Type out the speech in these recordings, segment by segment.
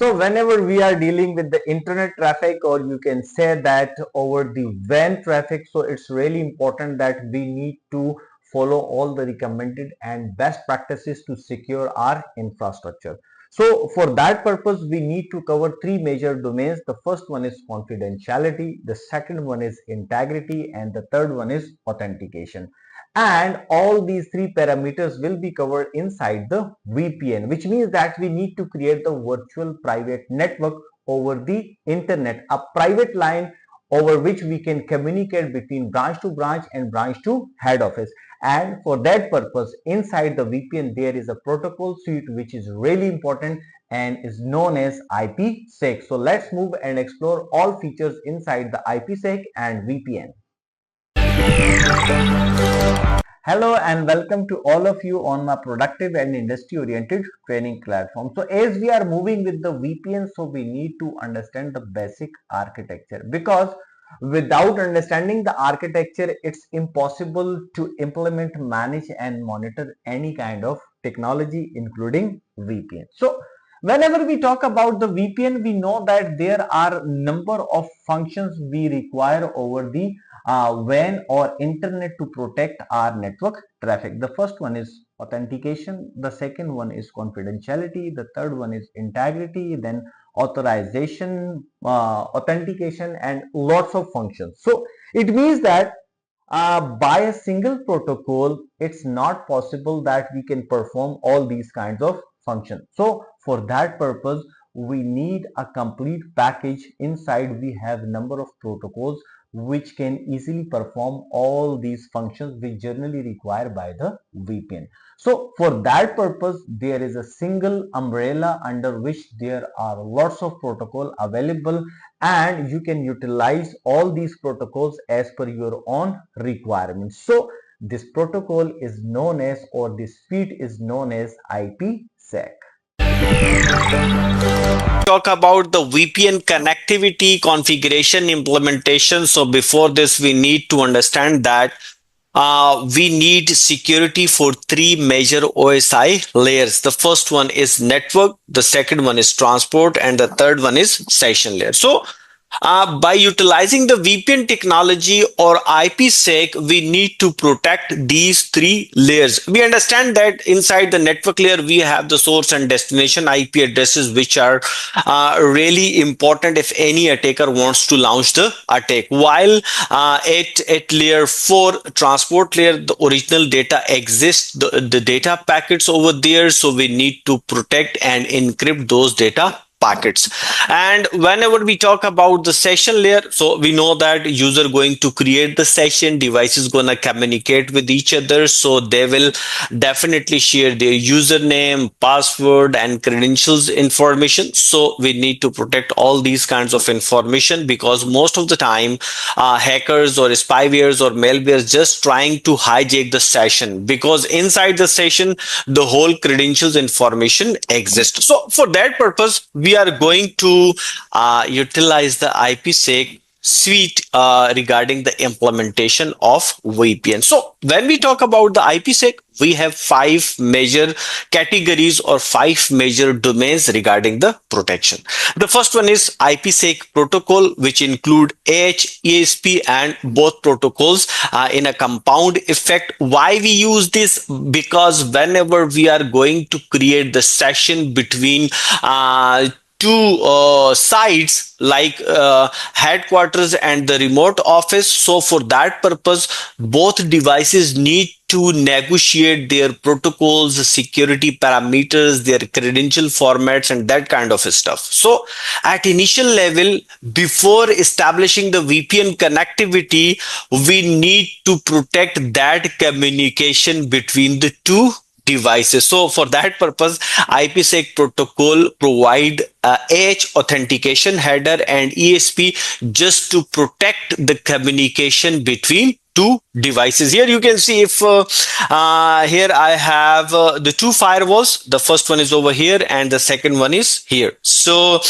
So whenever we are dealing with the internet traffic, or you can say that over the WAN traffic, so it's really important that we need to follow all the recommended and best practices to secure our infrastructure. So for that purpose, we need to cover three major domains. The first one is confidentiality, the second one is integrity, and the third one is authentication. And all these three parameters will be covered inside the VPN, which means that we need to create the virtual private network over the internet, a private line over which we can communicate between branch to branch and branch to head office. And for that purpose, inside the VPN there is a protocol suite which is really important and is known as IPSec. So let's move and explore all features inside the IPSec and VPN. Hello and welcome to all of you on my productive and industry oriented training platform. So as we are moving with the VPN, so we need to understand the basic architecture, because without understanding the architecture, it's impossible to implement, manage and monitor any kind of technology, including VPN. So whenever we talk about the VPN, we know that there are number of functions we require over the WAN or internet to protect our network traffic. The first one is authentication, the second one is confidentiality, the third one is integrity, then authorization, authentication, and lots of functions. So it means that by a single protocol, it's not possible that we can perform all these kinds of functions. So for that purpose, we need a complete package. Inside we have number of protocols which can easily perform all these functions which generally required by the VPN. So for that purpose, there is a single umbrella under which there are lots of protocol available, and you can utilize all these protocols as per your own requirements. So this protocol is known as, or this suite is known as IPsec. Talk about the VPN connectivity configuration implementation. So before this, we need to understand that we need security for three major OSI layers. The first one is network, the second one is transport, and the third one is session layer. So by utilizing the VPN technology or IPsec, we need to protect these three layers. We understand that inside the network layer, we have the source and destination IP addresses, which are really important if any attacker wants to launch the attack. While at layer 4, transport layer, the original data exists, the data packets over there. So we need to protect and encrypt those data packets. And whenever we talk about the session layer, so we know that user going to create the session, device is going to communicate with each other, so they will definitely share their username, password and credentials information. So we need to protect all these kinds of information, because most of the time hackers or spywares or malwares just trying to hijack the session, because inside the session the whole credentials information exists. So for that purpose, we are going to utilize the IPsec suite regarding the implementation of VPN. So when we talk about the IPsec, we have 5 major categories or 5 major domains regarding the protection. The first one is IPsec protocol, which include AH, ESP and both protocols in a compound effect. Why we use this? Because whenever we are going to create the session between two sites like headquarters and the remote office, so for that purpose both devices need to negotiate their protocols, security parameters, their credential formats and that kind of stuff. So at initial level, before establishing the VPN connectivity, we need to protect that communication between the two devices. So for that purpose, IPsec protocol provide AH authentication header and ESP just to protect the communication between two devices. Here you can see, if here I have the two firewalls, the first one is over here and the second one is here. So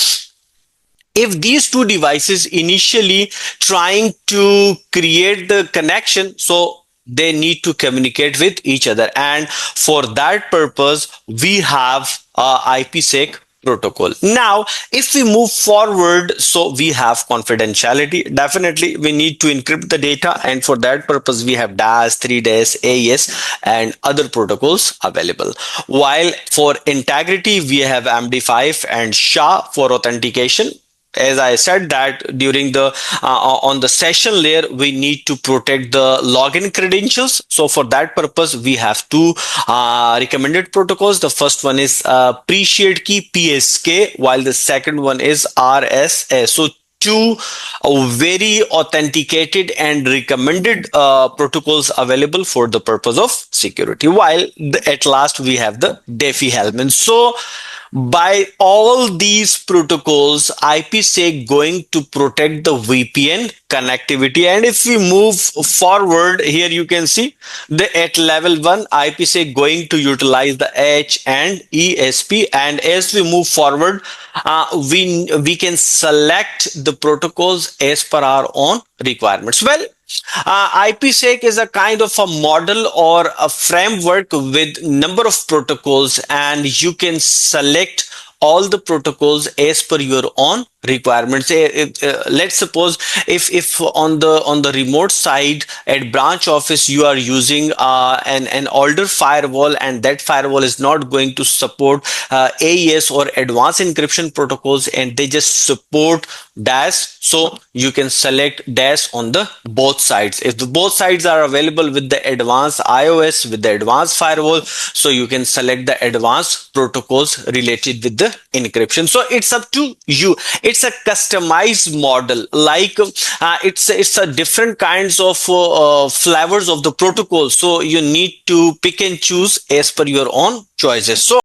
if these two devices initially trying to create the connection, so they need to communicate with each other, and for that purpose we have IPsec protocol. Now, if we move forward, so we have confidentiality. Definitely, we need to encrypt the data, and for that purpose, we have DAS, 3DAS, AES, and other protocols available. While for integrity, we have MD5 and SHA for authentication. As I said that during the on the session layer, we need to protect the login credentials. So for that purpose, we have two recommended protocols. The first one is pre-shared key PSK, while the second one is RSS. So two very authenticated and recommended protocols available for the purpose of security. While at last we have the Diffie-Hellman. So by all these protocols, IPsec going to protect the VPN connectivity. And if we move forward, here you can see the at level 1, IPsec going to utilize the H and ESP. And as we move forward, we can select the protocols as per our own requirements. Well, IPsec is a kind of a model or a framework with number of protocols, and you can select all the protocols as per your own requirements. Let's suppose if on the remote side at branch office you are using an older firewall, and that firewall is not going to support AES or advanced encryption protocols, and they just support DAS, so you can select DAS on the both sides. If the both sides are available with the advanced iOS, with the advanced firewall, so you can select the advanced protocols related with the encryption. So it's up to you. It's a customized model, like it's a different kinds of flavors of the protocol, so you need to pick and choose as per your own choices. So